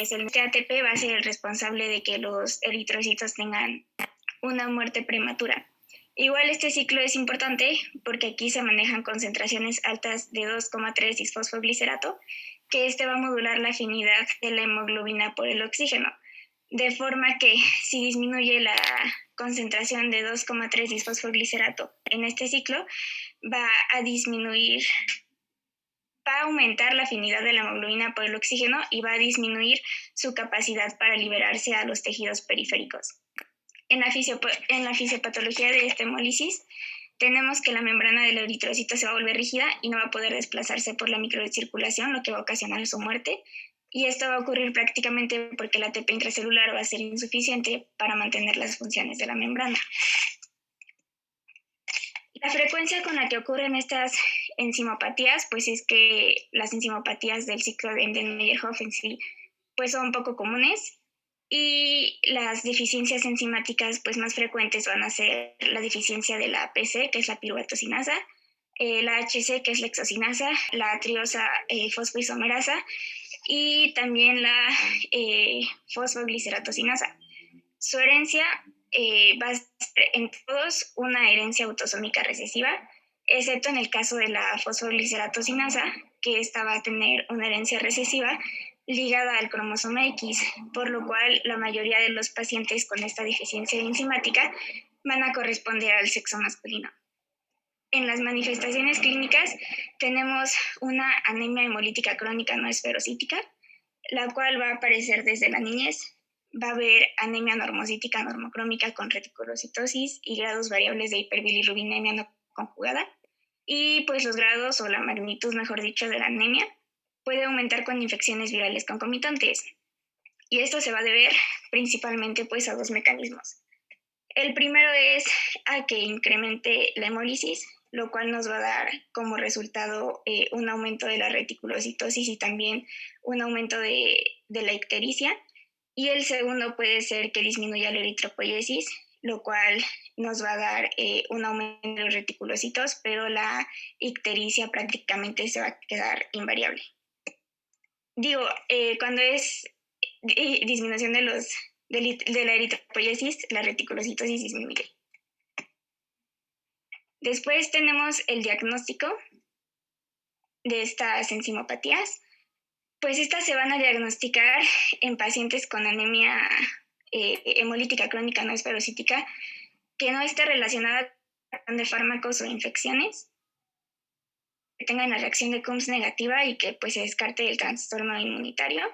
es el ATP va a ser el responsable de que los eritrocitos tengan una muerte prematura. Igual este ciclo es importante porque aquí se manejan concentraciones altas de 2,3 disfosfoglicerato, que este va a modular la afinidad de la hemoglobina por el oxígeno, de forma que si disminuye la concentración de 2,3 disfosfoglicerato en este ciclo, va a aumentar la afinidad de la hemoglobina por el oxígeno y va a disminuir su capacidad para liberarse a los tejidos periféricos. En la fisiopatología de esta hemólisis, tenemos que la membrana del eritrocito se va a volver rígida y no va a poder desplazarse por la microcirculación, lo que va a ocasionar su muerte. Y esto va a ocurrir prácticamente porque el ATP intracelular va a ser insuficiente para mantener las funciones de la membrana. La frecuencia con la que ocurren estas enzimopatías, pues es que las enzimopatías del ciclo de Enden-Meyerhof en sí, pues son poco comunes, y las deficiencias enzimáticas pues más frecuentes van a ser la deficiencia de la PC, que es la piruvato-sinasa, la HC, que es la hexocinasa, la triosa fosfoisomerasa y también la fosfogliceratosinasa. Su herencia va a ser en todos una herencia autosómica recesiva, excepto en el caso de la fosfogliceratosinasa, que esta va a tener una herencia recesiva ligada al cromosoma X, por lo cual la mayoría de los pacientes con esta deficiencia enzimática van a corresponder al sexo masculino. En las manifestaciones clínicas tenemos una anemia hemolítica crónica no esferocítica, la cual va a aparecer desde la niñez. Va a haber anemia normocítica normocrómica con reticulocitosis y grados variables de hiperbilirrubinemia no conjugada. Y pues los grados o la magnitud, mejor dicho, de la anemia puede aumentar con infecciones virales concomitantes. Y esto se va a deber principalmente pues a dos mecanismos. El primero es a que incremente la hemólisis, lo cual nos va a dar como resultado un aumento de la reticulocitosis y también un aumento de la ictericia. Y el segundo puede ser que disminuya la eritropoiesis, lo cual nos va a dar un aumento de los reticulocitos, pero la ictericia prácticamente se va a quedar invariable. Cuando es disminución de la eritropoiesis, la reticulocitosis disminuye. Después tenemos el diagnóstico de estas enzimopatías. Pues estas se van a diagnosticar en pacientes con anemia hemolítica crónica no esferocítica que no esté relacionada con de fármacos o infecciones, que tengan la reacción de Coombs negativa y que pues se descarte el trastorno inmunitario.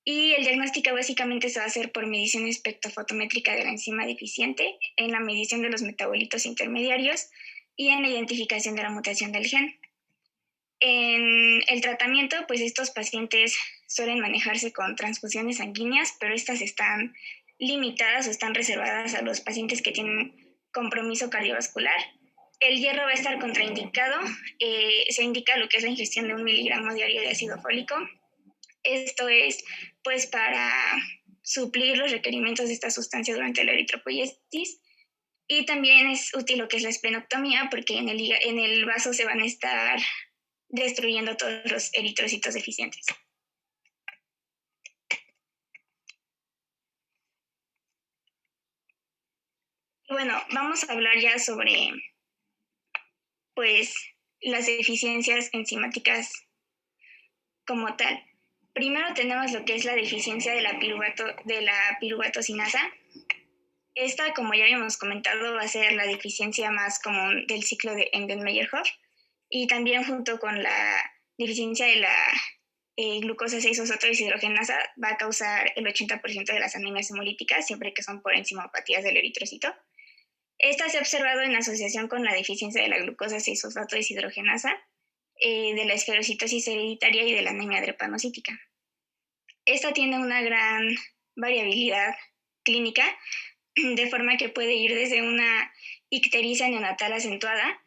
Y el diagnóstico básicamente se va a hacer por medición espectrofotométrica de la enzima deficiente, en la medición de los metabolitos intermediarios y en la identificación de la mutación del gen. En el tratamiento, pues estos pacientes suelen manejarse con transfusiones sanguíneas, pero estas están limitadas o están reservadas a los pacientes que tienen compromiso cardiovascular. El hierro va a estar contraindicado. Se indica lo que es la ingestión de 1 miligramo diario de ácido fólico. Esto es pues para suplir los requerimientos de esta sustancia durante la eritropoiesis. Y también es útil lo que es la esplenectomía, porque en el vaso se van a estar destruyendo todos los eritrocitos deficientes. Bueno, vamos a hablar ya sobre pues las deficiencias enzimáticas como tal. Primero tenemos lo que es la deficiencia de la piruvatosinasa. Esta, como ya habíamos comentado, va a ser la deficiencia más común del ciclo de Enden-Meyerhof, y también junto con la deficiencia de la glucosa 6-fosfatodeshidrogenasa va a causar el 80% de las anemias hemolíticas, siempre que son por enzimopatías del eritrocito. Esta se ha observado en asociación con la deficiencia de la glucosa 6-fosfatodeshidrogenasa, de la esferocitosis hereditaria y de la anemia drepanocítica. Esta tiene una gran variabilidad clínica, de forma que puede ir desde una ictericia neonatal acentuada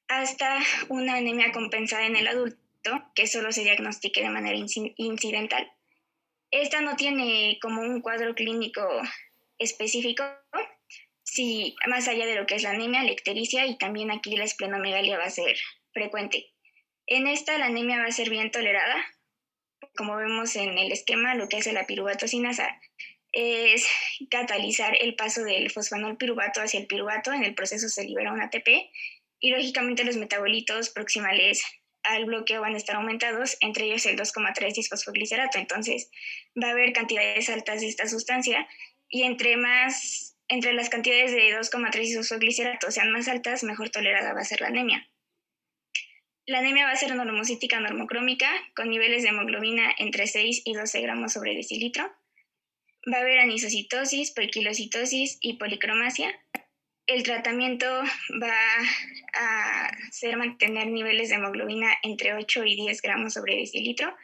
hasta una anemia compensada en el adulto, que solo se diagnostique de manera incidental. Esta no tiene como un cuadro clínico específico, sí, más allá de lo que es la anemia, la ictericia y también aquí la esplenomegalia va a ser frecuente. En esta la anemia va a ser bien tolerada como vemos en el esquema, lo que hace la piruvato sinasa es catalizar el paso del fosfanol piruvato hacia el piruvato. En el proceso se libera un ATP y lógicamente los metabolitos proximales al bloqueo van a estar aumentados, entre ellos el 2,3 disfosfoglicerato. Entonces va a haber cantidades altas de esta sustancia y entre las cantidades de 2,3 disfosfoglicerato sean más altas, mejor tolerada va a ser la anemia. La anemia va a ser normocítica normocrómica con niveles de hemoglobina entre 6 y 12 gramos sobre decilitro. Va a haber anisocitosis, poiquilocitosis y policromasia. El tratamiento va a ser mantener niveles de hemoglobina entre 8 y 10 gramos sobre decilitro,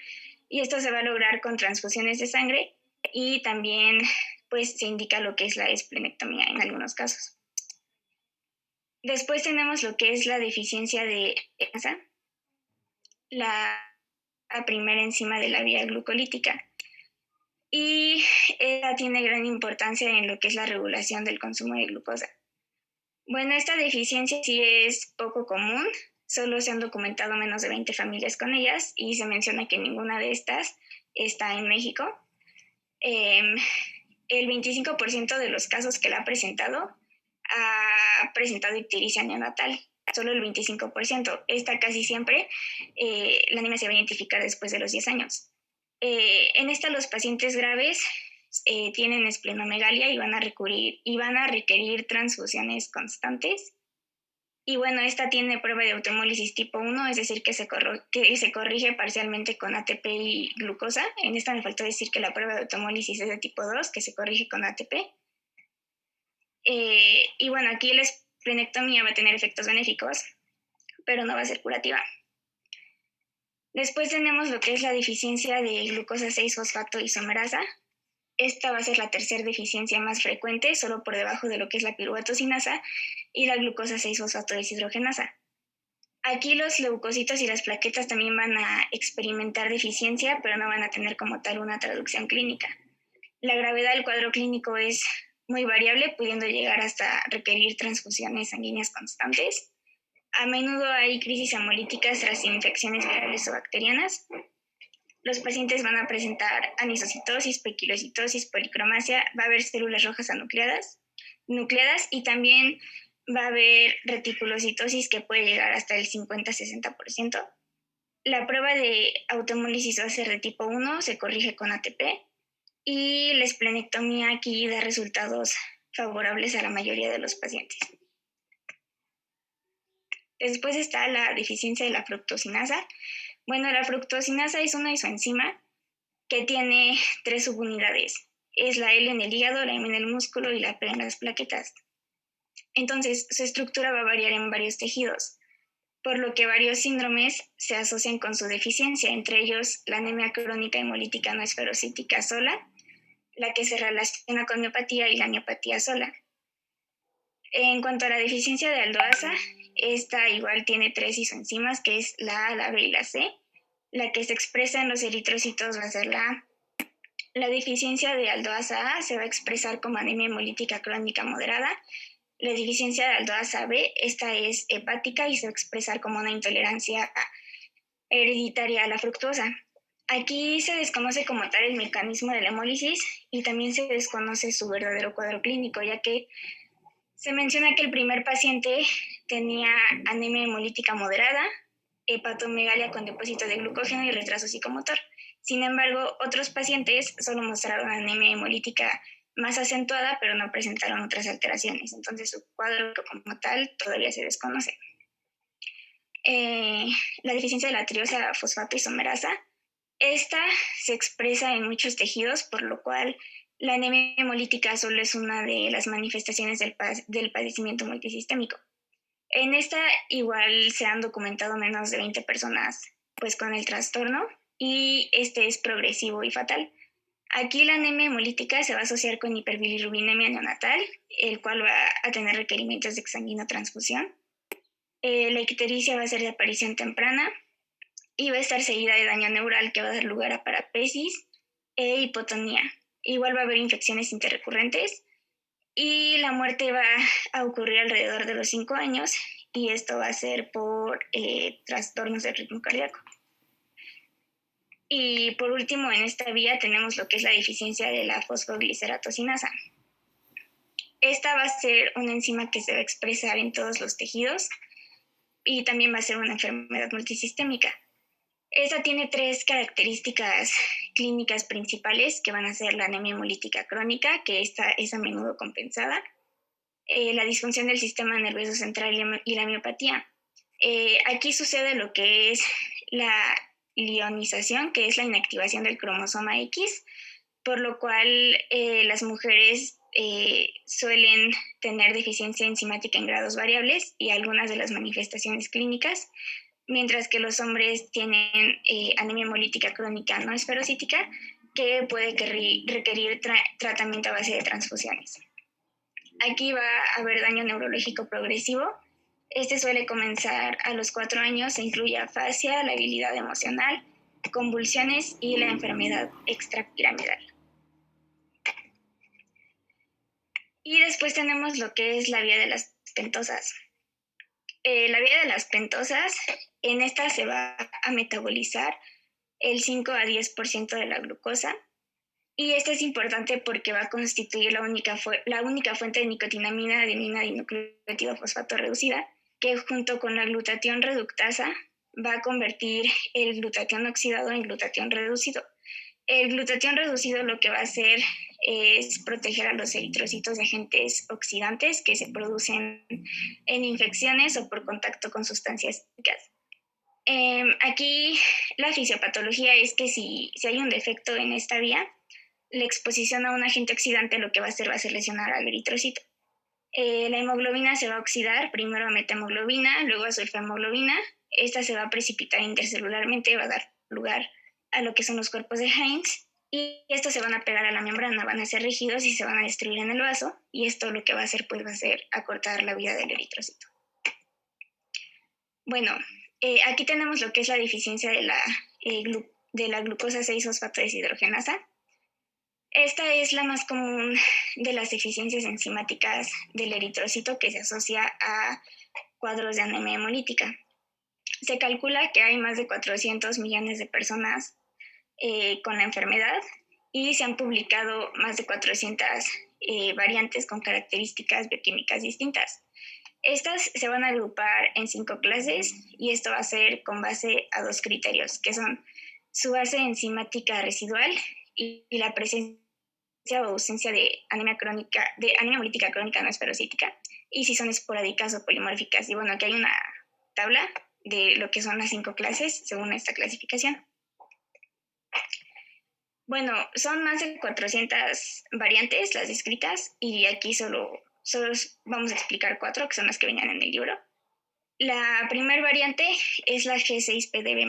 y esto se va a lograr con transfusiones de sangre, y también pues se indica lo que es la esplenectomía en algunos casos. Después tenemos lo que es la deficiencia de ENSA, la primera enzima de la vía glucolítica, y ella tiene gran importancia en lo que es la regulación del consumo de glucosa. Bueno, esta deficiencia sí es poco común, solo se han documentado menos de 20 familias con ellas y se menciona que ninguna de estas está en México. El 25% de los casos que la ha presentado ictericia neonatal, solo el 25%. Esta casi siempre la anemia se va a identificar después de los 10 años. En esta los pacientes graves tienen esplenomegalia y van a requerir transfusiones constantes. Y bueno, esta tiene prueba de automólisis tipo 1, es decir, que se corrige parcialmente con ATP y glucosa. En esta me faltó decir que la prueba de automólisis es de tipo 2, que se corrige con ATP. Y bueno, aquí la esplenectomía va a tener efectos benéficos, pero no va a ser curativa. Después tenemos lo que es la deficiencia de glucosa 6-fosfato isomerasa. Esta va a ser la tercera deficiencia más frecuente, solo por debajo de lo que es la piruvato sinasa y la glucosa 6-fosfato deshidrogenasa. Aquí los leucocitos y las plaquetas también van a experimentar deficiencia, pero no van a tener como tal una traducción clínica. La gravedad del cuadro clínico es muy variable, pudiendo llegar hasta requerir transfusiones sanguíneas constantes. A menudo hay crisis hemolíticas tras infecciones virales o bacterianas. Los pacientes van a presentar anisocitosis, poiquilocitosis, policromasia, va a haber células rojas anucleadas y también va a haber reticulocitosis que puede llegar hasta el 50-60%. La prueba de automólisis va a ser de tipo 1, se corrige con ATP, y la esplenectomía aquí da resultados favorables a la mayoría de los pacientes. Después está la deficiencia de la fructosinasa. Bueno, la fructosinasa es una isoenzima que tiene 3 subunidades. Es la L en el hígado, la M en el músculo y la P en las plaquetas. Entonces, su estructura va a variar en varios tejidos, por lo que varios síndromes se asocian con su deficiencia, entre ellos la anemia crónica hemolítica no esferocítica sola, la que se relaciona con miopatía, y la miopatía sola. En cuanto a la deficiencia de aldoasa, esta igual tiene 3 isoenzimas, que es la A, la B y la C. La que se expresa en los eritrocitos va a ser la A. La deficiencia de aldoasa A se va a expresar como anemia hemolítica crónica moderada. La deficiencia de aldoasa B, esta es hepática y se va a expresar como una intolerancia hereditaria a la fructosa. Aquí se desconoce como tal el mecanismo de la hemólisis y también se desconoce su verdadero cuadro clínico, ya que se menciona que el primer paciente tenía anemia hemolítica moderada, hepatomegalia con depósito de glucógeno y retraso psicomotor. Sin embargo, otros pacientes solo mostraron anemia hemolítica más acentuada, pero no presentaron otras alteraciones. Entonces, su cuadro como tal todavía se desconoce. La deficiencia de la triosa fosfato isomerasa. Esta se expresa en muchos tejidos, por lo cual la anemia hemolítica solo es una de las manifestaciones del padecimiento multisistémico. En esta igual se han documentado menos de 20 personas pues con el trastorno, y este es progresivo y fatal. Aquí la anemia hemolítica se va a asociar con hiperbilirrubinemia neonatal, el cual va a tener requerimientos de exsanguinotransfusión. La ictericia va a ser de aparición temprana y va a estar seguida de daño neural que va a dar lugar a parapesis e hipotonía. Igual va a haber infecciones interrecurrentes y la muerte va a ocurrir alrededor de los 5 años, y esto va a ser por trastornos del ritmo cardíaco. Y por último, en esta vía tenemos lo que es la deficiencia de la fosfogliceratosinasa. Esta va a ser una enzima que se va a expresar en todos los tejidos y también va a ser una enfermedad multisistémica. Esta tiene 3 características clínicas principales que van a ser la anemia hemolítica crónica, que esta es a menudo compensada, la disfunción del sistema nervioso central y la miopatía. Aquí sucede lo que es la lionización, que es la inactivación del cromosoma X, por lo cual las mujeres suelen tener deficiencia enzimática en grados variables y algunas de las manifestaciones clínicas, mientras que los hombres tienen anemia hemolítica crónica no esferocítica, que puede requerir tratamiento a base de transfusiones. Aquí va a haber daño neurológico progresivo. Este suele comenzar a los 4 años e incluye afasia, labilidad emocional, convulsiones y la enfermedad extrapiramidal. Y después tenemos lo que es la vía de las pentosas. La vía de las pentosas, en esta se va a metabolizar el 5 a 10% de la glucosa. Y esto es importante porque va a constituir la única fuente de nicotinamina, adenina dinucleótido fosfato reducida, que junto con la glutatión reductasa va a convertir el glutatión oxidado en glutatión reducido. El glutatión reducido lo que va a hacer es proteger a los eritrocitos de agentes oxidantes que se producen en infecciones o por contacto con sustancias químicas. Aquí la fisiopatología es que si hay un defecto en esta vía, la exposición a un agente oxidante lo que va a hacer lesionar al eritrocito. La hemoglobina se va a oxidar, primero a metahemoglobina, luego a sulfahemoglobina. Esta se va a precipitar intercelularmente, va a dar lugar a lo que son los cuerpos de Heinz, y estos se van a pegar a la membrana, van a ser rígidos y se van a destruir en el vaso, y esto lo que va a hacer, pues va a ser acortar la vida del eritrocito. Bueno, aquí tenemos lo que es la deficiencia de la glucosa 6-fosfato deshidrogenasa. Esta es la más común de las deficiencias enzimáticas del eritrocito que se asocia a cuadros de anemia hemolítica. Se calcula que hay más de 400 millones de personas con la enfermedad y se han publicado más de 400 variantes con características bioquímicas distintas. Estas se van a agrupar en 5 clases y esto va a ser con base a 2 criterios, que son su base enzimática residual y la presencia o ausencia de anemia hemolítica crónica no esferocítica, y si son esporádicas o polimórficas. Y bueno, aquí hay una tabla de lo que son las 5 clases según esta clasificación. Bueno, son más de 400 variantes las descritas y aquí solo vamos a explicar 4, que son las que venían en el libro. La primera variante es la G6PD-B+.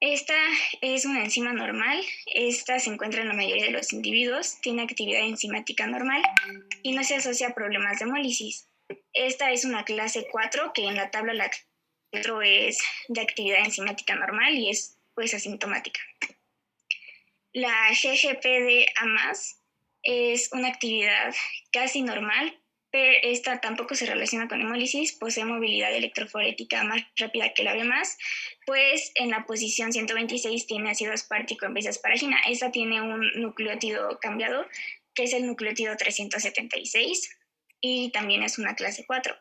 Esta es una enzima normal. Esta se encuentra en la mayoría de los individuos, tiene actividad enzimática normal y no se asocia a problemas de hemólisis. Esta es una clase 4, que en la tabla la 4 es de actividad enzimática normal y es pues asintomática. La GGPDA+, es una actividad casi normal, pero esta tampoco se relaciona con hemólisis, posee movilidad electroforética más rápida que la B+, pues en la posición 126 tiene ácido aspartico en vez de asparagina. Esta tiene un nucleótido cambiado, que es el nucleótido 376, y también es una clase 4.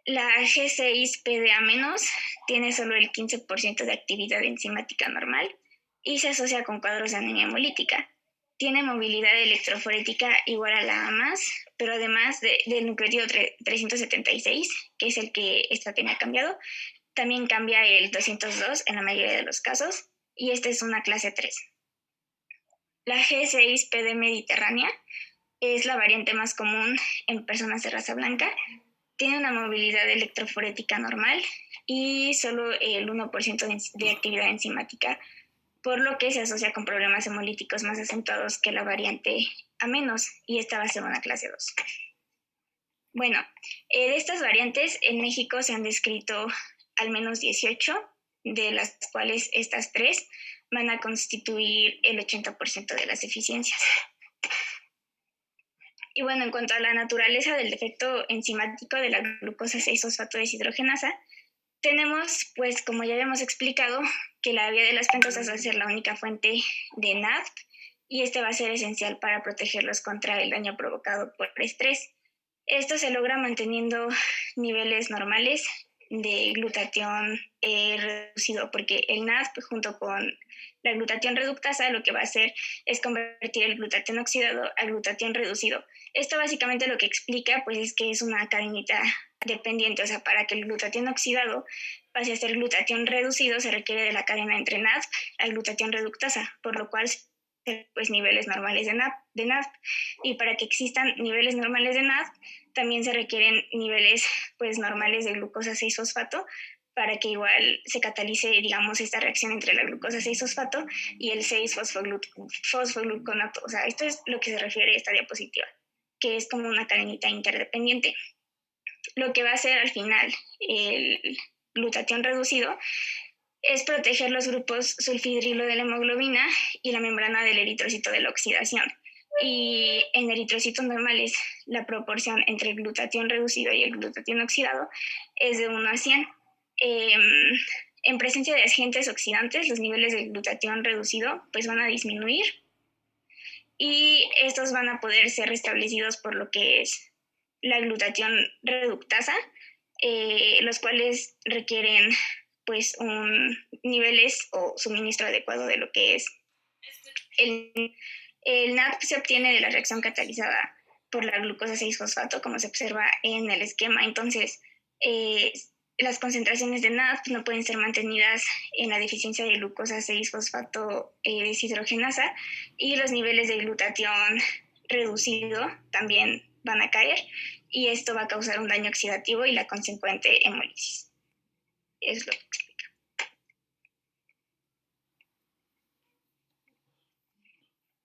La G6PDA- tiene solo el 15% de actividad enzimática normal y se asocia con cuadros de anemia hemolítica. Tiene movilidad electroforética igual a la A+, pero además del nucleótido 376, que es el que esta tenía cambiado, también cambia el 202 en la mayoría de los casos, y esta es una clase 3. La G6PD mediterránea es la variante más común en personas de raza blanca. Tiene una movilidad electroforética normal y solo el 1% de actividad enzimática, por lo que se asocia con problemas hemolíticos más acentuados que la variante A-, y esta va a ser una clase 2. Bueno, de estas variantes en México se han descrito al menos 18, de las cuales estas 3 van a constituir el 80% de las deficiencias. Y bueno, en cuanto a la naturaleza del defecto enzimático de la glucosa 6-fosfato deshidrogenasa, Tenemos, pues, como ya habíamos explicado, que la vía de las pentosas va a ser la única fuente de NADP y este va a ser esencial para protegerlos contra el daño provocado por estrés. Esto se logra manteniendo niveles normales de glutatión reducido, porque el NADP junto con la glutatión reductasa lo que va a hacer es convertir el glutatión oxidado a glutatión reducido. Esto básicamente lo que explica pues es que es una cadenita dependiente, o sea, para que el glutatión oxidado pase a ser glutatión reducido se requiere de la cadena entre NADP a glutatión reductasa, por lo cual pues niveles normales de NADP. Y para que existan niveles normales de NADP también se requieren niveles pues normales de glucosa 6-fosfato para que igual se catalice, digamos, esta reacción entre la glucosa 6-fosfato y el 6-fosfogluconato. O sea, esto es lo que se refiere a esta diapositiva, que es como una cadenita interdependiente. Lo que va a hacer al final el glutatión reducido es proteger los grupos sulfidrilo de la hemoglobina y la membrana del eritrocito de la oxidación. Y en eritrocitos normales, la proporción entre el glutatión reducido y el glutatión oxidado es de 1:100. En presencia de agentes oxidantes, los niveles de glutatión reducido pues van a disminuir y estos van a poder ser restablecidos por lo que es la glutatión reductasa, los cuales requieren pues niveles o suministro adecuado de lo que es el NADP. Se obtiene de la reacción catalizada por la glucosa 6-fosfato, como se observa en el esquema. Entonces, las concentraciones de NADP no pueden ser mantenidas en la deficiencia de glucosa 6-fosfato deshidrogenasa y los niveles de glutatión reducido también van a caer y esto va a causar un daño oxidativo y la consecuente hemólisis. Es lo que explica.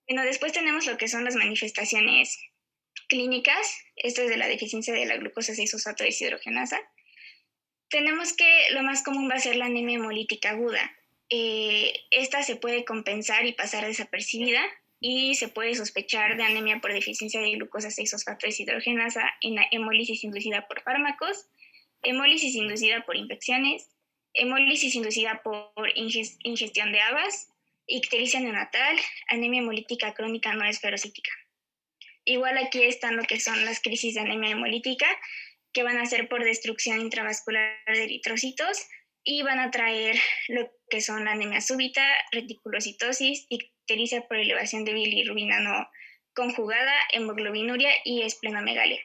Bueno, después tenemos lo que son las manifestaciones clínicas. Esto es de la deficiencia de la glucosa 6-fosfato deshidrogenasa. Tenemos que lo más común va a ser la anemia hemolítica aguda. Esta se puede compensar y pasar desapercibida y se puede sospechar de anemia por deficiencia de glucosa 6-fosfato deshidrogenasa en la hemólisis inducida por fármacos, hemólisis inducida por infecciones, hemólisis inducida por ingestión de habas, ictericia neonatal, anemia hemolítica crónica no esferocítica. Igual aquí están lo que son las crisis de anemia hemolítica, que van a ser por destrucción intravascular de eritrocitos y van a traer lo que son la anemia súbita, reticulocitosis, ictericia por elevación de bilirrubina no conjugada, hemoglobinuria y esplenomegalia.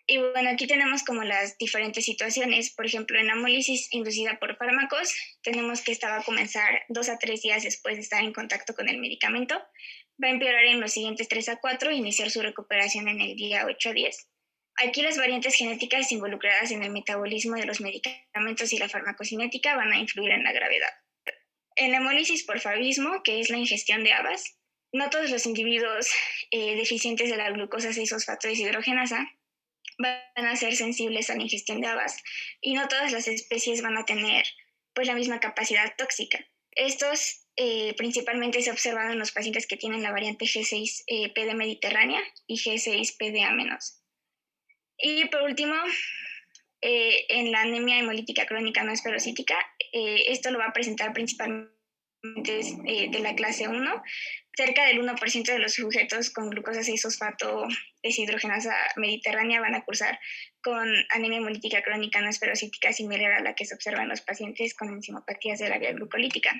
Y bueno, aquí tenemos como las diferentes situaciones. Por ejemplo, en hemólisis inducida por fármacos, tenemos que esta va a comenzar 2 a 3 días después de estar en contacto con el medicamento. Va a empeorar en los siguientes 3 a 4 e iniciar su recuperación en el día 8 a 10. Aquí las variantes genéticas involucradas en el metabolismo de los medicamentos y la farmacocinética van a influir en la gravedad. En la hemólisis por favismo, que es la ingestión de habas, no todos los individuos deficientes de la glucosa 6-fosfato deshidrogenasa van a ser sensibles a la ingestión de habas y no todas las especies van a tener pues la misma capacidad tóxica. Estos principalmente se observan en los pacientes que tienen la variante G6PD mediterránea y G6PDA-. Y por último, en la anemia hemolítica crónica no esferocítica, esto lo va a presentar principalmente de la clase 1. Cerca del 1% de los sujetos con glucosa 6-fosfato deshidrogenasa mediterránea van a cursar con anemia hemolítica crónica no esferocítica similar a la que se observa en los pacientes con enzimopatías de la vía glucolítica.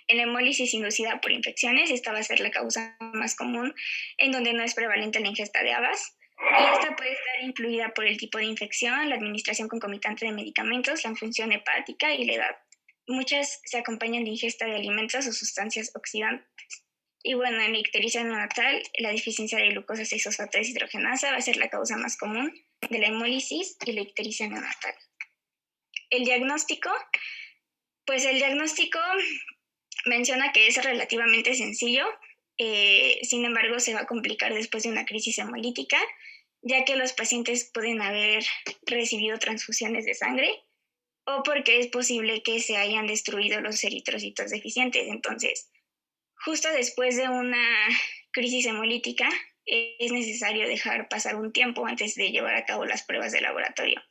En la hemólisis inducida por infecciones, esta va a ser la causa más común, en donde no es prevalente la ingesta de habas. Y esta puede estar influida por el tipo de infección, la administración concomitante de medicamentos, la función hepática y la edad. Muchas se acompañan de ingesta de alimentos o sustancias oxidantes. Y bueno, en la ictericia neonatal, la deficiencia de glucosa 6-fosfato deshidrogenasa va a ser la causa más común de la hemólisis y la ictericia neonatal. El diagnóstico, pues el diagnóstico menciona que es relativamente sencillo, sin embargo se va a complicar después de una crisis hemolítica, ya que los pacientes pueden haber recibido transfusiones de sangre o porque es posible que se hayan destruido los eritrocitos deficientes. Entonces, justo después de una crisis hemolítica, es necesario dejar pasar un tiempo antes de llevar a cabo las pruebas de laboratorio.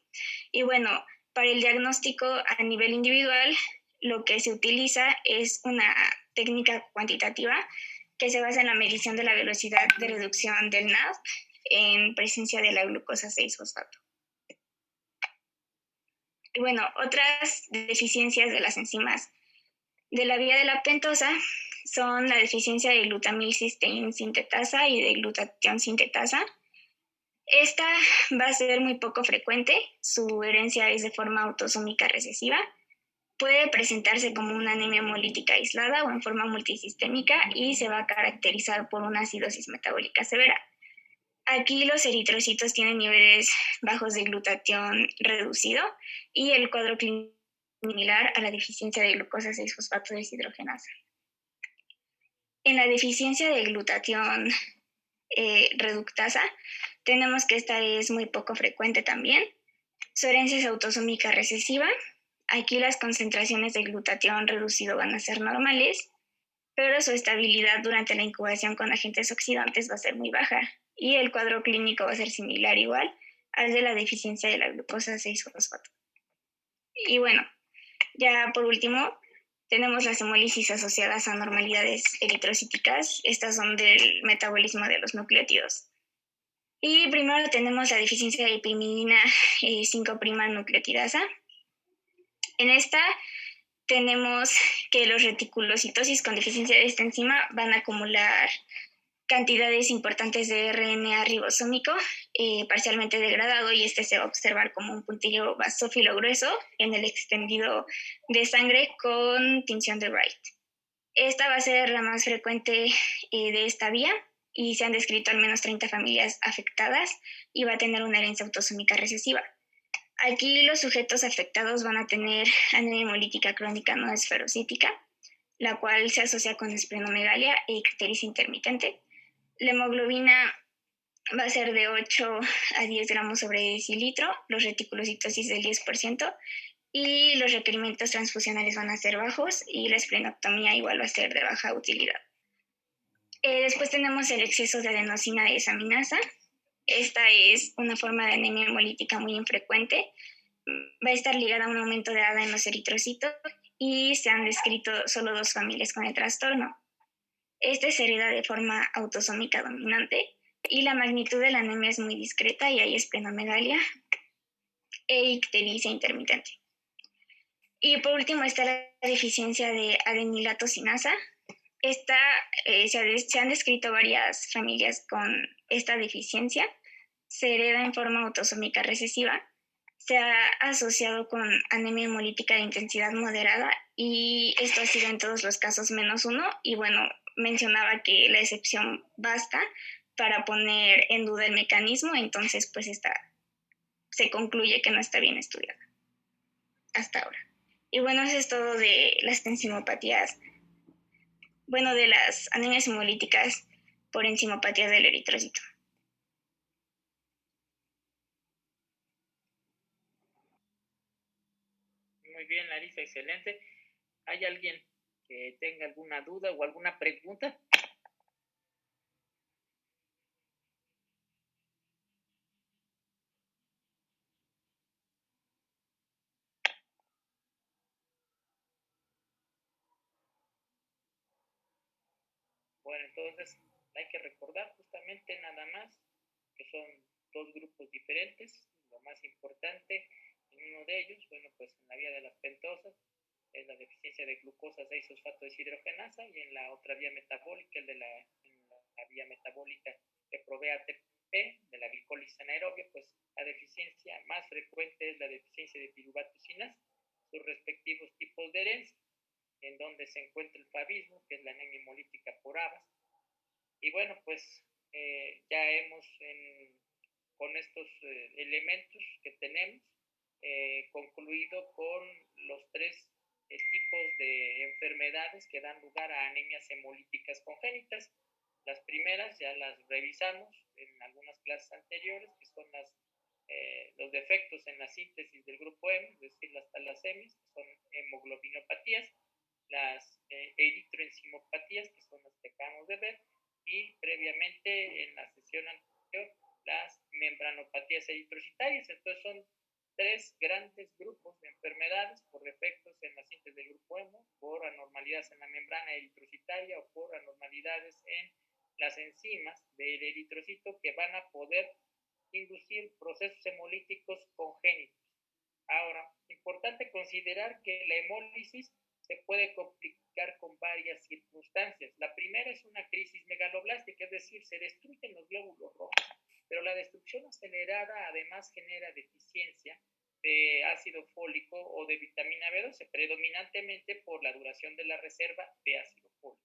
Y bueno, Para el diagnóstico a nivel individual, lo que se utiliza es una técnica cuantitativa que se basa en la medición de la velocidad de reducción del NAD en presencia de la glucosa 6-fosfato. Y bueno, otras deficiencias de las enzimas de la vía de la pentosa son la deficiencia de glutamilcisteína sintetasa y de glutatión sintetasa. Esta va a ser muy poco frecuente, su herencia es de forma autosómica recesiva. Puede presentarse como una anemia hemolítica aislada o en forma multisistémica y se va a caracterizar por una acidosis metabólica severa. Aquí los eritrocitos tienen niveles bajos de glutatión reducido y el cuadro clínico similar a la deficiencia de glucosa 6-fosfato deshidrogenasa. En la deficiencia de glutatión reductasa, tenemos que esta es muy poco frecuente también. Su herencia es autosómica recesiva. Aquí las concentraciones de glutatión reducido van a ser normales, pero su estabilidad durante la incubación con agentes oxidantes va a ser muy baja y el cuadro clínico va a ser similar igual al de la deficiencia de la glucosa 6-fosfato. Y bueno, ya por último, tenemos las hemólisis asociadas a anormalidades eritrocíticas. Estas son del metabolismo de los nucleótidos. Y primero tenemos la deficiencia de epimidina 5' nucleotidasa. En esta tenemos que los reticulocitosis con deficiencia de esta enzima van a acumular cantidades importantes de RNA ribosómico parcialmente degradado y este se va a observar como un puntillo basófilo grueso en el extendido de sangre con tinción de Wright. Esta va a ser la más frecuente de esta vía y se han descrito al menos 30 familias afectadas y va a tener una herencia autosómica recesiva. Aquí los sujetos afectados van a tener anemia hemolítica crónica no esferocítica, la cual se asocia con esplenomegalia e ictericia intermitente. La hemoglobina va a ser de 8 a 10 gramos sobre decilitro, los reticulocitosis del 10% y los requerimientos transfusionales van a ser bajos y la esplenectomía igual va a ser de baja utilidad. Después tenemos el exceso de adenosina desaminasa. Esta es una forma de anemia hemolítica muy infrecuente. Va a estar ligada a un aumento de ADA en los eritrocitos y se han descrito solo 2 familias con el trastorno. Este se hereda de forma autosómica dominante y la magnitud de la anemia es muy discreta y hay esplenomegalia e ictericia intermitente. Y por último está la deficiencia de adenilatocinasa. Se han descrito varias familias con esta deficiencia. Se hereda en forma autosómica recesiva. Se ha asociado con anemia hemolítica de intensidad moderada y esto ha sido en todos los casos -1. Y bueno, mencionaba que la excepción basta para poner en duda el mecanismo, entonces pues se concluye que no está bien estudiada hasta ahora. Y bueno, eso es todo de las enzimopatías, de las anemias hemolíticas por enzimopatías del eritrocito. Muy bien, Larisa, excelente. ¿Hay alguien que tenga alguna duda o alguna pregunta? Bueno, entonces hay que recordar justamente nada más que son 2 grupos diferentes. Lo más importante en uno de ellos, bueno, pues en la vía de las pentosas, es la deficiencia de glucosa 6-fosfato deshidrogenasa y en la otra vía metabólica, en la vía metabólica que provee ATP de la glicólisis anaerobia, pues la deficiencia más frecuente es la deficiencia de piruvato sinasa, sus respectivos tipos de herencia, en donde se encuentra el favismo, que es la anemia hemolítica por Abas. Y bueno, pues ya hemos, con estos elementos que tenemos, concluido con los 3 tipos de enfermedades que dan lugar a anemias hemolíticas congénitas. Las primeras ya las revisamos en algunas clases anteriores, que son los defectos en la síntesis del grupo M, es decir, las talasemias, que son hemoglobinopatías, las eritroenzimopatías, que son las que acabamos de ver, y previamente en la sesión anterior las membranopatías eritrocitarias. Entonces son tres grandes grupos de enfermedades por defectos en la síntesis del grupo hemo, por anormalidades en la membrana eritrocitaria o por anormalidades en las enzimas del eritrocito que van a poder inducir procesos hemolíticos congénitos. Ahora, importante considerar que la hemólisis se puede complicar con varias circunstancias. La primera es una crisis megaloblástica, es decir, se destruyen los glóbulos rojos, pero la destrucción acelerada además genera deficiencia de ácido fólico o de vitamina B12, predominantemente por la duración de la reserva de ácido fólico.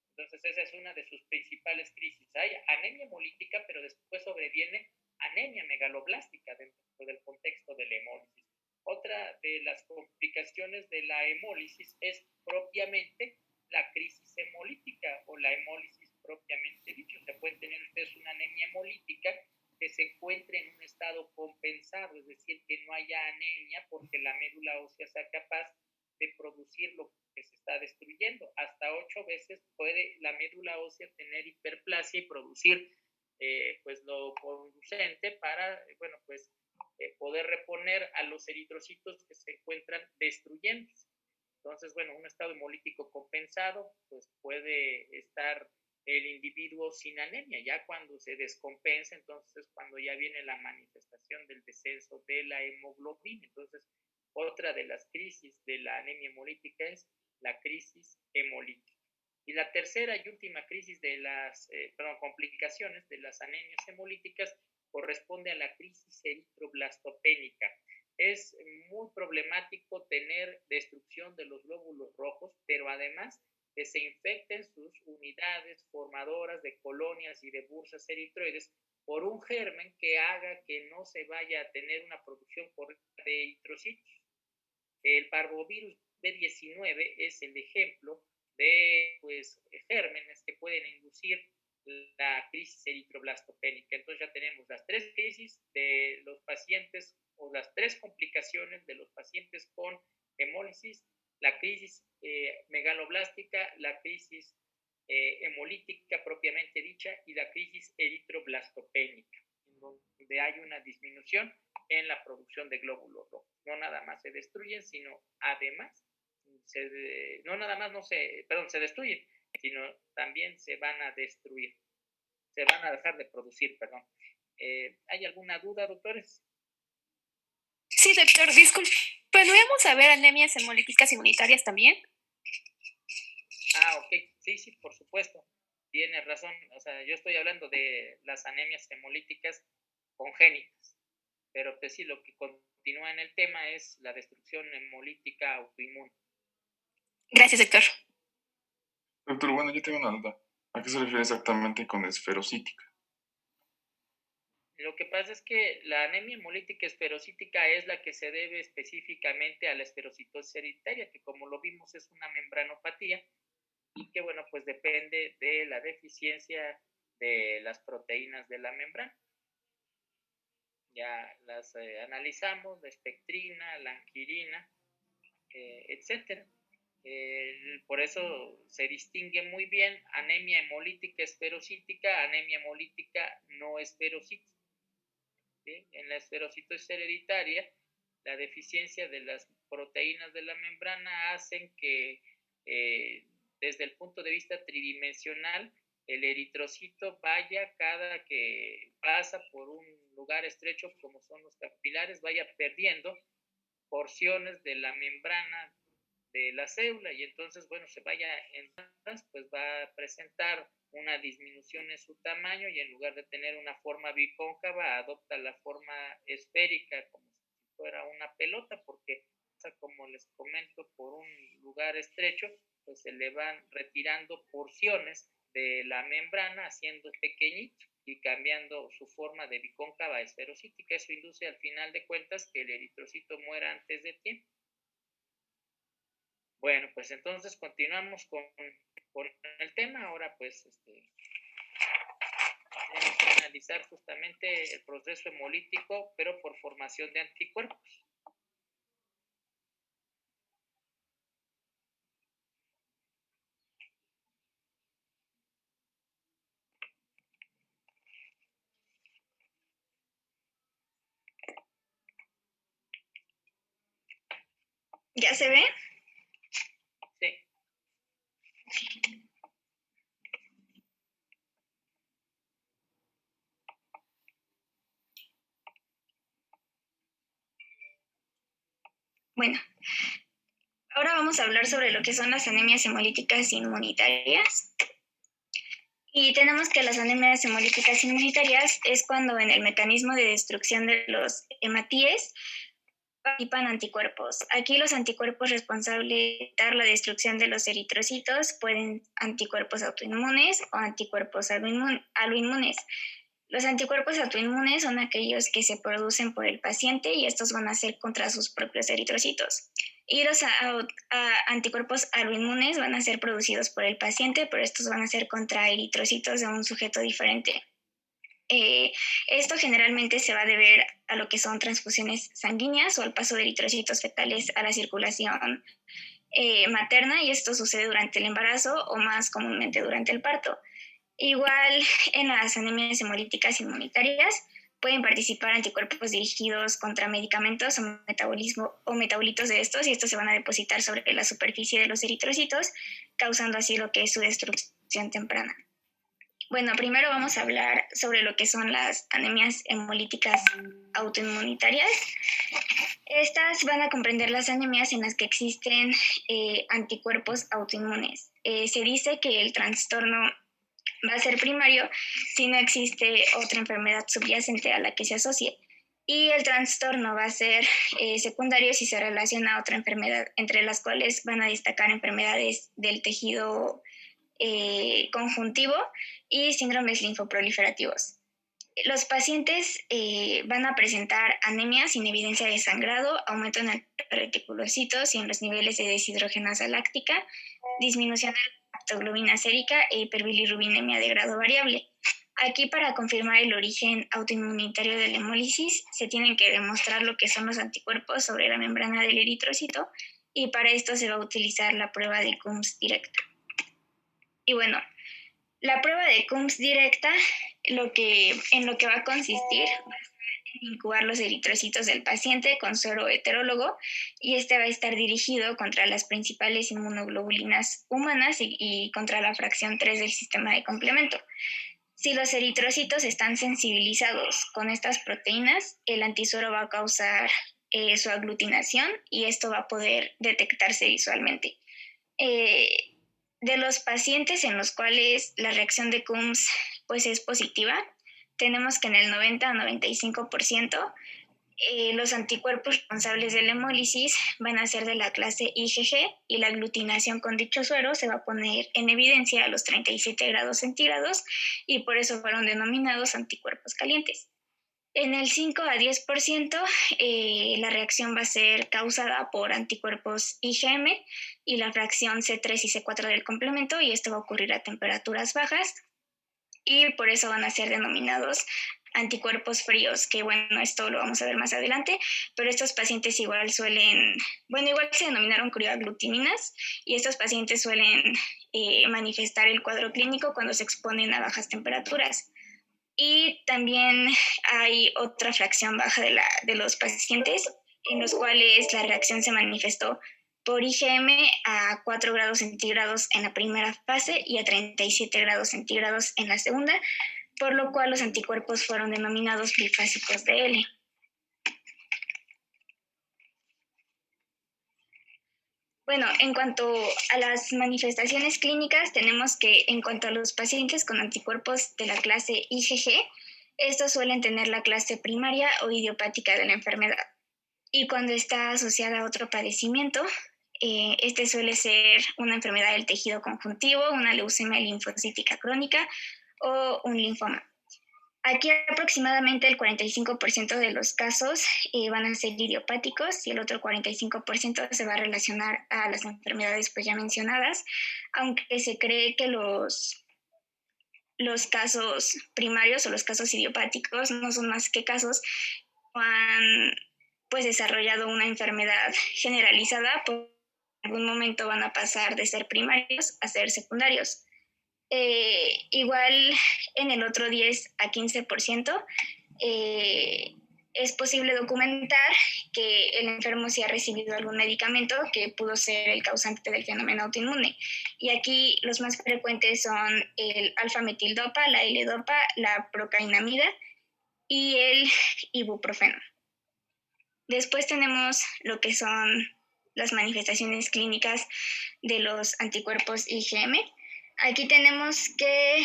Entonces esa es una de sus principales crisis. Hay anemia hemolítica, pero después sobreviene anemia megaloblástica dentro del contexto de la hemólisis. Otra de las complicaciones de la hemólisis es propiamente la crisis hemolítica o la hemólisis propiamente dicho. O sea, pueden tener ustedes una anemia hemolítica que se encuentre en un estado compensado, es decir, que no haya anemia porque la médula ósea sea capaz de producir lo que se está destruyendo. Hasta 8 veces puede la médula ósea tener hiperplasia y producir pues lo conducente para, bueno, pues poder reponer a los eritrocitos que se encuentran destruyéndose. Entonces, bueno, un estado hemolítico compensado, pues puede estar el individuo sin anemia. Ya cuando se descompensa, entonces cuando ya viene la manifestación del descenso de la hemoglobina. Entonces, otra de las crisis de la anemia hemolítica es la crisis hemolítica. Y la tercera y última crisis de las complicaciones de las anemias hemolíticas corresponde a la crisis eritroblastopénica. Es muy problemático tener destrucción de los glóbulos rojos, pero además que se infecten sus unidades formadoras de colonias y de bursas eritroides por un germen que haga que no se vaya a tener una producción correcta de eritrocitos. El parvovirus B19 es el ejemplo de pues, gérmenes que pueden inducir la crisis eritroblastopénica. Entonces ya tenemos las tres crisis de los pacientes o las tres complicaciones de los pacientes con hemólisis, la crisis megaloblástica, la crisis hemolítica propiamente dicha y la crisis eritroblastopénica, donde hay una disminución en la producción de glóbulos rojos. No nada más se destruyen, sino además, no nada más se destruyen, sino también se van a destruir, se van a dejar de producir, perdón. ¿Hay alguna duda, doctores? Sí, doctor, disculpe, ¿podríamos saber anemias hemolíticas inmunitarias también? Ok, sí, por supuesto. Tienes razón, o sea, yo estoy hablando de las anemias hemolíticas congénitas, pero pues sí, lo que continúa en el tema es la destrucción hemolítica autoinmune. Gracias, doctor. Doctor, bueno, yo tengo una duda. ¿A qué se refiere exactamente con esferocítica? Lo que pasa es que la anemia hemolítica esferocítica es la que se debe específicamente a la esferocitosis hereditaria, que como lo vimos es una membranopatía y que, bueno, pues depende de la deficiencia de las proteínas de la membrana. Ya las analizamos, la espectrina, la anquirina, etcétera. Por eso se distingue muy bien anemia hemolítica esferocítica, anemia hemolítica no esferocítica. ¿Sí? En la esferocitosis hereditaria, la deficiencia de las proteínas de la membrana hacen que desde el punto de vista tridimensional el eritrocito vaya cada que pasa por un lugar estrecho como son los capilares, vaya perdiendo porciones de la membrana de la célula y entonces, bueno, se vaya pues va a presentar una disminución en su tamaño y en lugar de tener una forma bicóncava, adopta la forma esférica como si fuera una pelota, porque como les comento, por un lugar estrecho, pues se le van retirando porciones de la membrana, haciendo pequeñito y cambiando su forma de bicóncava a esferocítica. Eso induce al final de cuentas que el eritrocito muera antes de tiempo. Bueno, pues entonces continuamos con el tema. Ahora pues vamos a analizar justamente el proceso hemolítico, pero por formación de anticuerpos. ¿Ya se ve? Sí. Bueno, ahora vamos a hablar sobre lo que son las anemias hemolíticas inmunitarias. Y tenemos que las anemias hemolíticas inmunitarias es cuando en el mecanismo de destrucción de los hematíes participan anticuerpos. Aquí los anticuerpos responsables de la destrucción de los eritrocitos pueden anticuerpos autoinmunes o anticuerpos aloinmunes. Los anticuerpos autoinmunes son aquellos que se producen por el paciente y estos van a ser contra sus propios eritrocitos. Y los anticuerpos aloinmunes van a ser producidos por el paciente, pero estos van a ser contra eritrocitos de un sujeto diferente. Esto generalmente se va a deber a lo que son transfusiones sanguíneas o al paso de eritrocitos fetales a la circulación materna, y esto sucede durante el embarazo o más comúnmente durante el parto. Igual en las anemias hemolíticas inmunitarias pueden participar anticuerpos dirigidos contra medicamentos o metabolitos de estos, y estos se van a depositar sobre la superficie de los eritrocitos, causando así lo que es su destrucción temprana. Bueno, primero vamos a hablar sobre lo que son las anemias hemolíticas autoinmunitarias. Estas van a comprender las anemias en las que existen anticuerpos autoinmunes. Se dice que el trastorno va a ser primario si no existe otra enfermedad subyacente a la que se asocie. Y el trastorno va a ser secundario si se relaciona a otra enfermedad, entre las cuales van a destacar enfermedades del tejido conjuntivo y síndromes linfoproliferativos. Los pacientes van a presentar anemia sin evidencia de sangrado, aumento en el reticulocitos y en los niveles de deshidrogenasa láctica, disminución de la haptoglobina sérica e hiperbilirrubinemia de grado variable. Aquí, para confirmar el origen autoinmunitario de la hemólisis, se tienen que demostrar lo que son los anticuerpos sobre la membrana del eritrocito, y para esto se va a utilizar la prueba de Coombs directa. Y bueno, la prueba de Coombs directa en lo que va a consistir va a ser en incubar los eritrocitos del paciente con suero heterólogo, y este va a estar dirigido contra las principales inmunoglobulinas humanas y contra la fracción 3 del sistema de complemento. Si los eritrocitos están sensibilizados con estas proteínas, el antisuero va a causar su aglutinación y esto va a poder detectarse visualmente. De los pacientes en los cuales la reacción de Coombs pues es positiva, tenemos que en el 90 a 95% los anticuerpos responsables de la hemólisis van a ser de la clase IgG, y la aglutinación con dicho suero se va a poner en evidencia a los 37 grados centígrados, y por eso fueron denominados anticuerpos calientes. En el 5 a 10% la reacción va a ser causada por anticuerpos IgM y la fracción C3 y C4 del complemento, y esto va a ocurrir a temperaturas bajas, y por eso van a ser denominados anticuerpos fríos, que bueno, esto lo vamos a ver más adelante, pero estos pacientes igual se denominaron crioaglutiminas, y estos pacientes suelen manifestar el cuadro clínico cuando se exponen a bajas temperaturas. Y también hay otra fracción baja de los pacientes en los cuales la reacción se manifestó por IgM a 4 grados centígrados en la primera fase y a 37 grados centígrados en la segunda, por lo cual los anticuerpos fueron denominados bifásicos de L. Bueno, en cuanto a las manifestaciones clínicas, tenemos que en cuanto a los pacientes con anticuerpos de la clase IgG, estos suelen tener la clase primaria o idiopática de la enfermedad. Y cuando está asociada a otro padecimiento, este suele ser una enfermedad del tejido conjuntivo, una leucemia linfocítica crónica o un linfoma. Aquí aproximadamente el 45% de los casos van a ser idiopáticos, y el otro 45% se va a relacionar a las enfermedades pues ya mencionadas, aunque se cree que los casos primarios o los casos idiopáticos no son más que casos que han pues desarrollado una enfermedad generalizada, pues en algún momento van a pasar de ser primarios a ser secundarios. Igual en el otro 10 a 15% es posible documentar que el enfermo sí ha recibido algún medicamento que pudo ser el causante del fenómeno autoinmune. Y aquí los más frecuentes son el alfa-metildopa, la L-dopa, la procainamida y el ibuprofeno. Después tenemos lo que son las manifestaciones clínicas de los anticuerpos IgM. Aquí tenemos que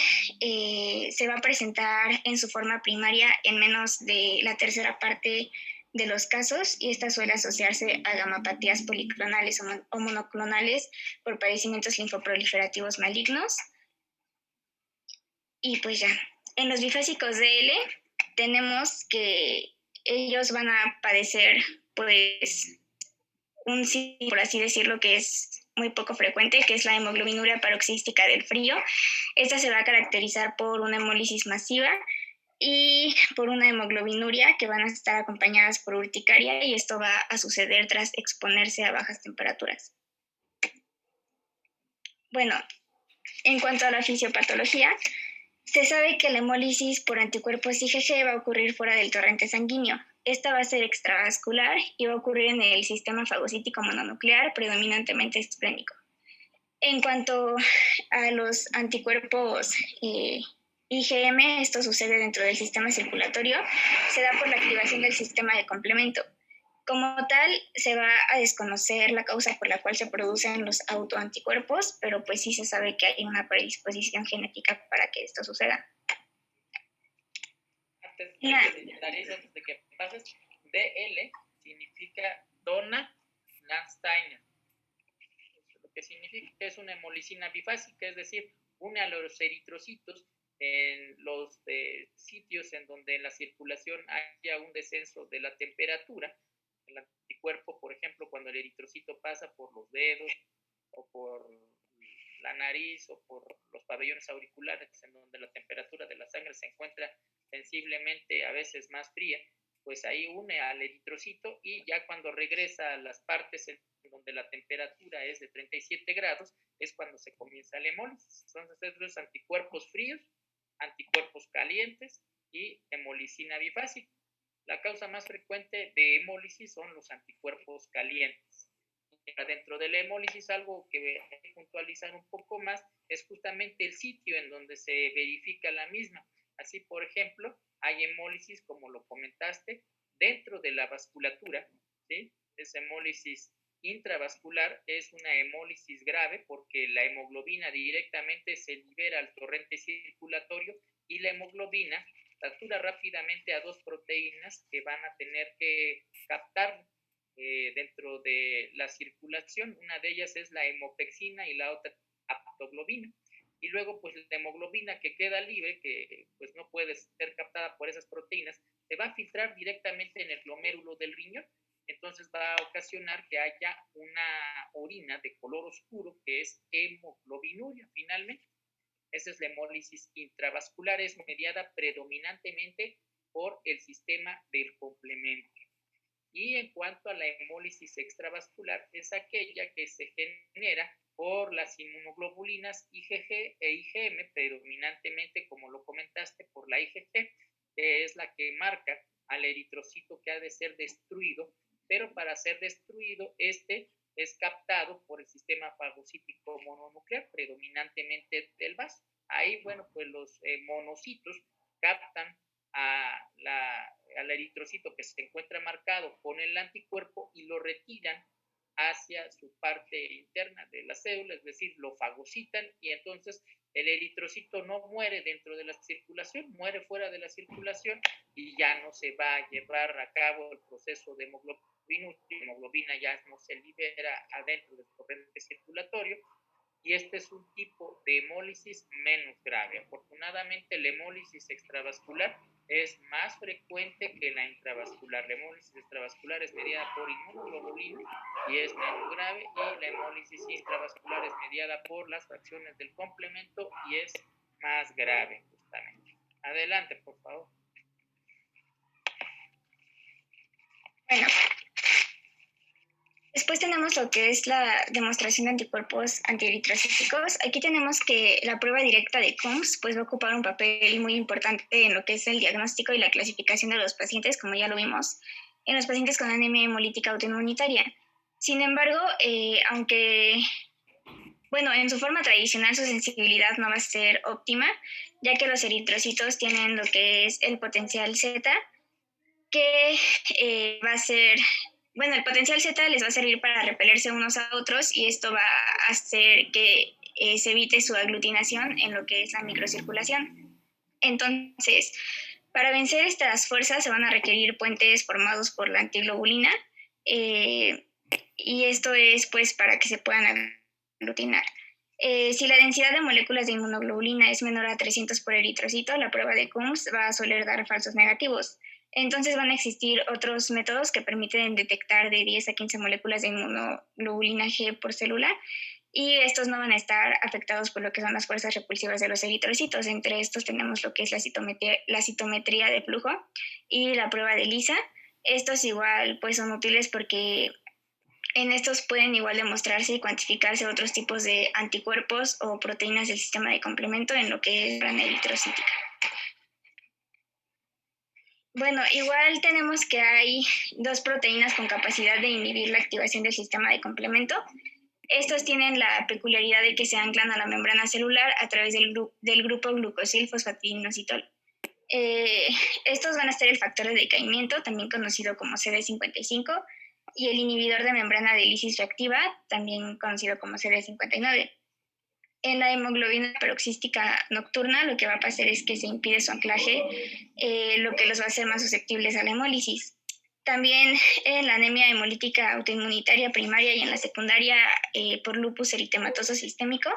se va a presentar en su forma primaria en menos de la tercera parte de los casos, y esta suele asociarse a gamapatías policlonales o monoclonales por padecimientos linfoproliferativos malignos. Y pues ya, en los bifásicos DL tenemos que ellos van a padecer pues un síntoma, por así decirlo, que es muy poco frecuente, que es la hemoglobinuria paroxística del frío. Esta se va a caracterizar por una hemólisis masiva y por una hemoglobinuria que van a estar acompañadas por urticaria, y esto va a suceder tras exponerse a bajas temperaturas. Bueno, en cuanto a la fisiopatología, se sabe que la hemólisis por anticuerpos IgG va a ocurrir fuera del torrente sanguíneo. Esta va a ser extravascular y va a ocurrir en el sistema fagocítico mononuclear, predominantemente esplénico. En cuanto a los anticuerpos IgM, esto sucede dentro del sistema circulatorio, se da por la activación del sistema de complemento. Como tal, se va a desconocer la causa por la cual se producen los autoanticuerpos, pero pues sí se sabe que hay una predisposición genética para que esto suceda. Antes de que pases, DL significa Donna Landsteiner. Lo que significa que es una hemolicina bifásica, es decir, une a los eritrocitos en los sitios en donde en la circulación haya un descenso de la temperatura. El anticuerpo, por ejemplo, cuando el eritrocito pasa por los dedos o por la nariz o por los pabellones auriculares, en donde la temperatura de la sangre se encuentra sensiblemente a veces más fría, pues ahí une al eritrocito, y ya cuando regresa a las partes en donde la temperatura es de 37 grados, es cuando se comienza la hemólisis. Entonces, estos anticuerpos fríos, anticuerpos calientes y hemolicina bifásica. La causa más frecuente de hemólisis son los anticuerpos calientes. Dentro de la hemólisis, algo que hay que puntualizar un poco más es justamente el sitio en donde se verifica la misma. Así, por ejemplo, hay hemólisis, como lo comentaste, dentro de la vasculatura, ¿sí? Esa hemólisis intravascular es una hemólisis grave porque la hemoglobina directamente se libera al torrente circulatorio, y la hemoglobina satura rápidamente a dos proteínas que van a tener que captar dentro de la circulación. Una de ellas es la hemopexina y la otra aptoglobina. Y luego, pues, la hemoglobina que queda libre, que pues no puede ser captada por esas proteínas, se va a filtrar directamente en el glomérulo del riñón. Entonces va a ocasionar que haya una orina de color oscuro, que es hemoglobinuria finalmente. Esa es la hemólisis intravascular, es mediada predominantemente por el sistema del complemento. Y en cuanto a la hemólisis extravascular, es aquella que se genera por las inmunoglobulinas IgG e IgM, predominantemente, como lo comentaste, por la IgG, que es la que marca al eritrocito que ha de ser destruido, pero para ser destruido, este es captado por el sistema fagocítico mononuclear, predominantemente del vaso. Ahí, bueno, pues los monocitos captan al eritrocito que se encuentra marcado con el anticuerpo y lo retiran hacia su parte interna de la célula, es decir, lo fagocitan, y entonces el eritrocito no muere dentro de la circulación, muere fuera de la circulación, y ya no se va a llevar a cabo el proceso de hemoglobina ya no se libera adentro del torrente circulatorio, y este es un tipo de hemólisis menos grave. Afortunadamente, la hemólisis extravascular es más frecuente que la intravascular. La hemólisis extravascular es mediada por inmunoglobulina y es menos grave, y la hemólisis intravascular es mediada por las fracciones del complemento y es más grave, justamente. Adelante, por favor. Bueno, después tenemos lo que es la demostración de anticuerpos antieritrocíticos. Aquí tenemos que la prueba directa de Coombs pues va a ocupar un papel muy importante en lo que es el diagnóstico y la clasificación de los pacientes, como ya lo vimos en los pacientes con anemia hemolítica autoinmunitaria. Sin embargo, aunque, bueno, en su forma tradicional su sensibilidad no va a ser óptima, ya que los eritrocitos tienen lo que es el potencial Z, que va a ser, bueno, el potencial Z les va a servir para repelerse unos a otros y esto va a hacer que se evite su aglutinación en lo que es la microcirculación. Entonces, para vencer estas fuerzas se van a requerir puentes formados por la antiglobulina y esto es pues para que se puedan aglutinar. Si la densidad de moléculas de inmunoglobulina es menor a 300 por eritrocito, la prueba de Coombs va a soler dar falsos negativos. Entonces van a existir otros métodos que permiten detectar de 10 a 15 moléculas de inmunoglobulina G por célula y estos no van a estar afectados por lo que son las fuerzas repulsivas de los eritrocitos. Entre estos tenemos lo que es la citometría de flujo y la prueba de ELISA. Estos igual pues son útiles porque en estos pueden igual demostrarse y cuantificarse otros tipos de anticuerpos o proteínas del sistema de complemento en lo que es la eritrocítica. Bueno, igual tenemos que hay dos proteínas con capacidad de inhibir la activación del sistema de complemento. Estos tienen la peculiaridad de que se anclan a la membrana celular a través del grupo glucosil-fosfatinoinositol. Estos van a ser el factor de decaimiento, también conocido como CD55, y el inhibidor de membrana de lisis reactiva, también conocido como CD59. En la hemoglobina paroxística nocturna lo que va a pasar es que se impide su anclaje, lo que los va a hacer más susceptibles a la hemólisis. También en la anemia hemolítica autoinmunitaria primaria y en la secundaria por lupus eritematoso sistémico,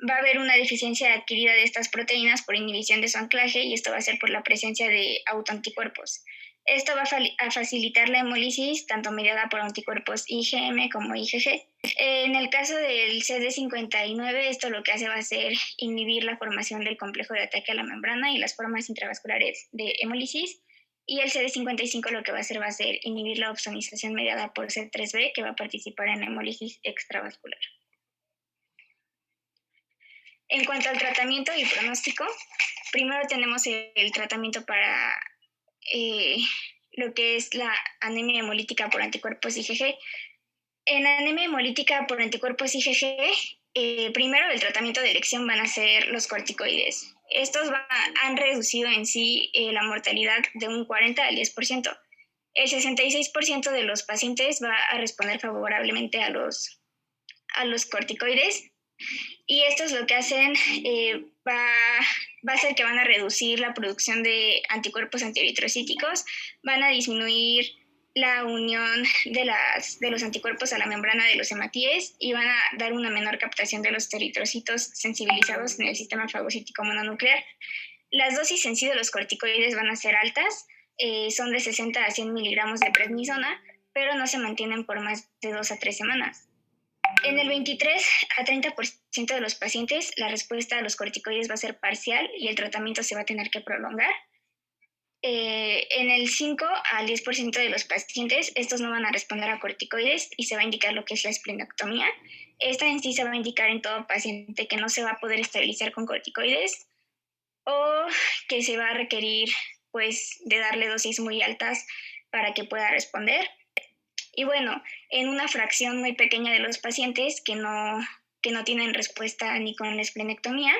va a haber una deficiencia adquirida de estas proteínas por inhibición de su anclaje y esto va a ser por la presencia de autoanticuerpos. Esto va a facilitar la hemólisis tanto mediada por anticuerpos IgM como IgG. En el caso del CD59, esto lo que hace va a ser inhibir la formación del complejo de ataque a la membrana y las formas intravasculares de hemólisis. Y el CD55 lo que va a hacer inhibir la opsonización mediada por C3b, que va a participar en la hemólisis extravascular. En cuanto al tratamiento y pronóstico, primero tenemos el tratamiento para lo que es la anemia hemolítica por anticuerpos IgG. En la anemia hemolítica por anticuerpos IgG, primero el tratamiento de elección van a ser los corticoides. Estos han reducido en sí la mortalidad de un 40 al 10%. El 66% de los pacientes va a responder favorablemente a los corticoides y estos lo que hacen va a hacer que van a reducir la producción de anticuerpos antieritrocíticos, van a disminuir la unión de los anticuerpos a la membrana de los hematíes y van a dar una menor captación de los eritrocitos sensibilizados en el sistema fagocítico mononuclear. Las dosis en sí de los corticoides van a ser altas, son de 60 a 100 miligramos de prednisona, pero no se mantienen por más de 2 a 3 semanas. En el 23 a 30% de los pacientes, la respuesta a los corticoides va a ser parcial y el tratamiento se va a tener que prolongar. En el 5 al 10% de los pacientes, estos no van a responder a corticoides y se va a indicar lo que es la esplenectomía. Esta en sí se va a indicar en todo paciente que no se va a poder estabilizar con corticoides o que se va a requerir pues, de darle dosis muy altas para que pueda responder. Y bueno, en una fracción muy pequeña de los pacientes que no tienen respuesta ni con la esplenectomía,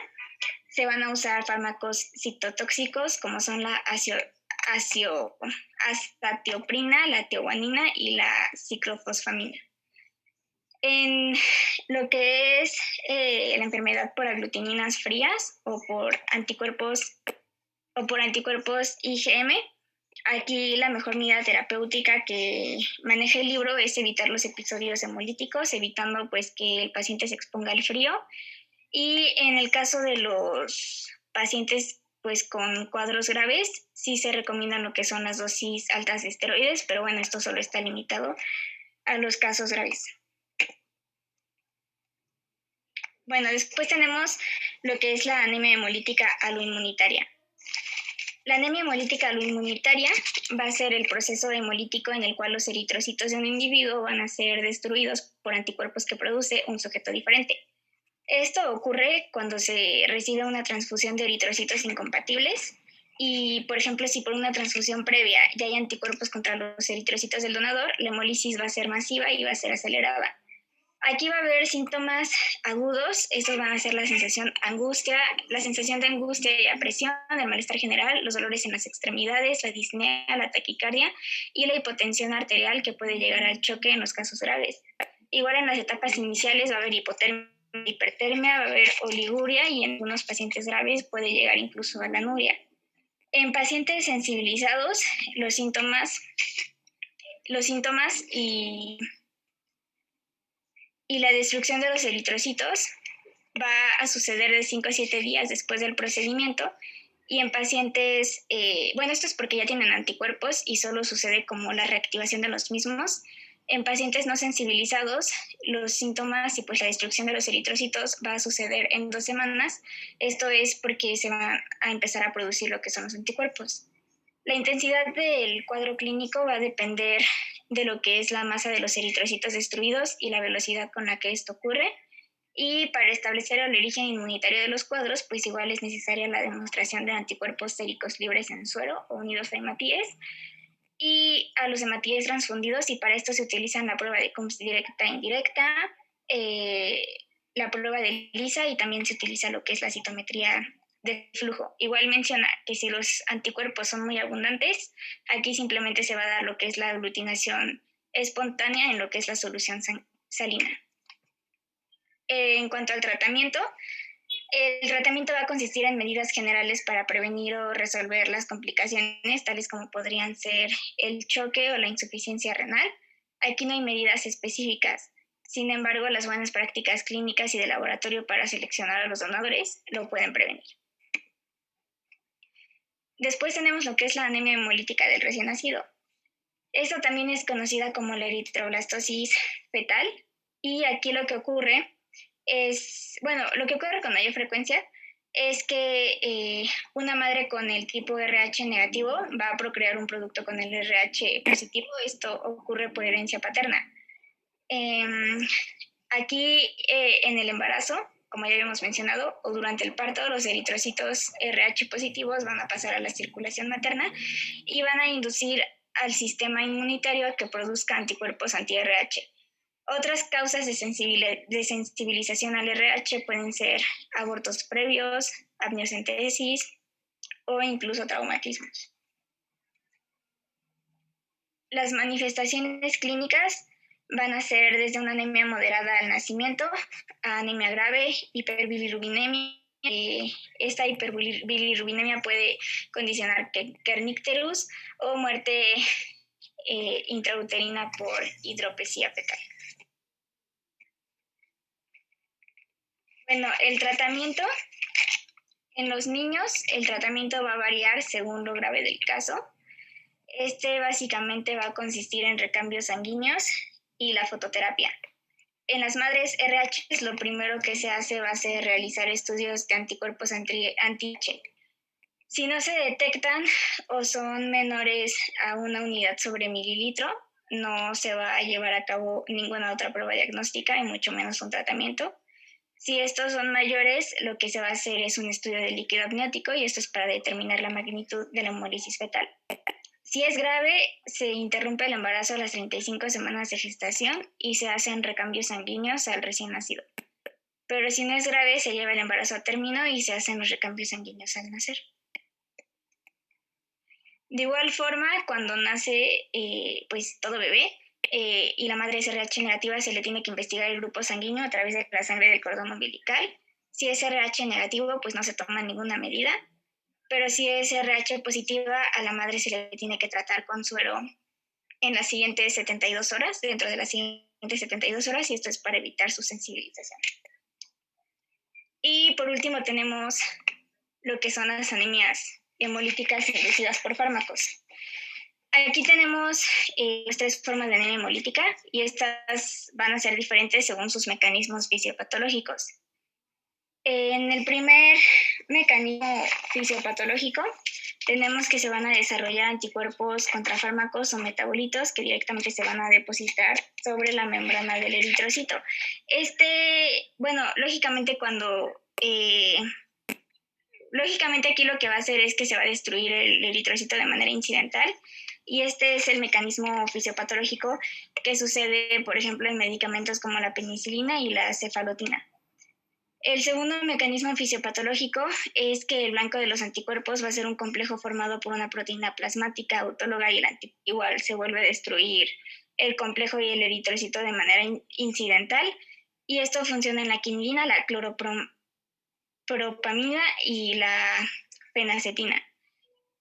se van a usar fármacos citotóxicos como son la azatioprina, la tioguanina y la ciclofosfamina. En lo que es la enfermedad por aglutininas frías o por anticuerpos IgM, aquí la mejor medida terapéutica que maneja el libro es evitar los episodios hemolíticos, evitando pues que el paciente se exponga al frío. Y en el caso de los pacientes pues con cuadros graves, sí se recomiendan lo que son las dosis altas de esteroides, pero bueno, esto solo está limitado a los casos graves. Bueno, después tenemos lo que es la anemia hemolítica aloinmunitaria. La anemia hemolítica inmunitaria va a ser el proceso hemolítico en el cual los eritrocitos de un individuo van a ser destruidos por anticuerpos que produce un sujeto diferente. Esto ocurre cuando se recibe una transfusión de eritrocitos incompatibles y, por ejemplo, si por una transfusión previa ya hay anticuerpos contra los eritrocitos del donador, la hemólisis va a ser masiva y va a ser acelerada. Aquí va a haber síntomas agudos, estos van a ser la sensación de angustia y apresión, el malestar general, los dolores en las extremidades, la disnea, la taquicardia y la hipotensión arterial que puede llegar al choque en los casos graves. Igual en las etapas iniciales va a haber hipertermia, va a haber oliguria y en algunos pacientes graves puede llegar incluso a la anuria. En pacientes sensibilizados, los síntomas y la destrucción de los eritrocitos va a suceder de 5 a 7 días después del procedimiento. Y en pacientes, esto es porque ya tienen anticuerpos y solo sucede como la reactivación de los mismos. En pacientes no sensibilizados, los síntomas y pues la destrucción de los eritrocitos va a suceder en 2 semanas. Esto es porque se van a empezar a producir lo que son los anticuerpos. La intensidad del cuadro clínico va a depender de lo que es la masa de los eritrocitos destruidos y la velocidad con la que esto ocurre. Y para establecer el origen inmunitario de los cuadros, pues igual es necesaria la demostración de anticuerpos séricos libres en suero o unidos a hematíes y a los hematíes transfundidos, y para esto se utilizan la prueba de Coombs directa e indirecta, la prueba de Lisa y también se utiliza lo que es la citometría de flujo. Igual menciona que si los anticuerpos son muy abundantes, aquí simplemente se va a dar lo que es la aglutinación espontánea en lo que es la solución salina. En cuanto al tratamiento, el tratamiento va a consistir en medidas generales para prevenir o resolver las complicaciones, tales como podrían ser el choque o la insuficiencia renal. Aquí no hay medidas específicas. Sin embargo, las buenas prácticas clínicas y de laboratorio para seleccionar a los donadores lo pueden prevenir. Después tenemos lo que es la anemia hemolítica del recién nacido. Esto también es conocida como la eritroblastosis fetal, y aquí lo que ocurre con mayor frecuencia es que una madre con el tipo RH negativo va a procrear un producto con el RH positivo. Esto ocurre por herencia paterna. Aquí en el embarazo, como ya habíamos mencionado, o durante el parto, los eritrocitos RH positivos van a pasar a la circulación materna y van a inducir al sistema inmunitario a que produzca anticuerpos anti-RH. Otras causas de sensibilización al RH pueden ser abortos previos, amniocentesis o incluso traumatismos. Las manifestaciones clínicas van a ser desde una anemia moderada al nacimiento a anemia grave, hiperbilirubinemia. Esta hiperbilirubinemia puede condicionar kernicterus o muerte intrauterina por hidropesía fetal. Bueno, el tratamiento en los niños, el tratamiento va a variar según lo grave del caso. Este básicamente va a consistir en recambios sanguíneos y la fototerapia. En las madres RH, lo primero que se hace va a ser realizar estudios de anticuerpos anti-H. Si no se detectan o son menores a una unidad sobre mililitro, no se va a llevar a cabo ninguna otra prueba diagnóstica y mucho menos un tratamiento. Si estos son mayores, lo que se va a hacer es un estudio de líquido amniótico y esto es para determinar la magnitud de la hemólisis fetal. Si es grave, se interrumpe el embarazo a las 35 semanas de gestación y se hacen recambios sanguíneos al recién nacido. Pero si no es grave, se lleva el embarazo a término y se hacen los recambios sanguíneos al nacer. De igual forma, cuando nace todo bebé, y la madre es RH negativa, se le tiene que investigar el grupo sanguíneo a través de la sangre del cordón umbilical. Si es RH negativo, pues no se toma ninguna medida, pero si es RH positiva, a la madre se le tiene que tratar con suero en las siguientes 72 horas, dentro de las siguientes 72 horas, y esto es para evitar su sensibilización. Y por último tenemos lo que son las anemias hemolíticas inducidas por fármacos. Aquí tenemos las 3 formas de anemia hemolítica y estas van a ser diferentes según sus mecanismos fisiopatológicos. En el primer mecanismo fisiopatológico tenemos que se van a desarrollar anticuerpos contra fármacos o metabolitos que directamente se van a depositar sobre la membrana del eritrocito. Lógicamente lógicamente aquí lo que va a hacer es que se va a destruir el eritrocito de manera incidental y este es el mecanismo fisiopatológico que sucede, por ejemplo, en medicamentos como la penicilina y la cefalotina. El segundo mecanismo fisiopatológico es que el blanco de los anticuerpos va a ser un complejo formado por una proteína plasmática autóloga y igual se vuelve a destruir el complejo y el eritrocito de manera incidental y esto funciona en la quinidina, la cloropropamina y la fenacetina.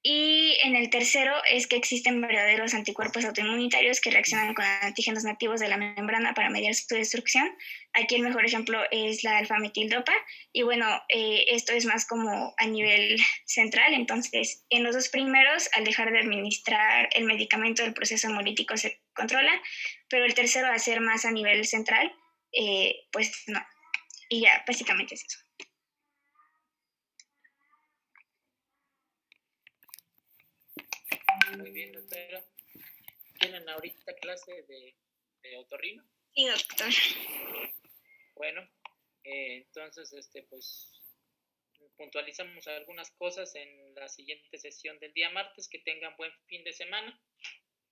Y en el tercero es que existen verdaderos anticuerpos autoinmunitarios que reaccionan con antígenos nativos de la membrana para mediar su destrucción. Aquí el mejor ejemplo es la alfa-metildopa. Y bueno, esto es más como a nivel central. Entonces, en los dos primeros, al dejar de administrar el medicamento, el proceso hemolítico se controla. Pero el tercero, al ser más a nivel central, pues no. Y ya, básicamente es eso. Muy bien, doctora. ¿Tienen ahorita clase de otorrino? Sí, doctor. Bueno, entonces, pues puntualizamos algunas cosas en la siguiente sesión del día martes. Que tengan buen fin de semana.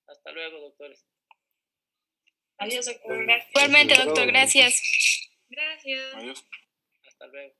Hasta luego, doctores. Adiós, doctor. Igualmente, doctor, gracias. Gracias. Adiós. Hasta luego.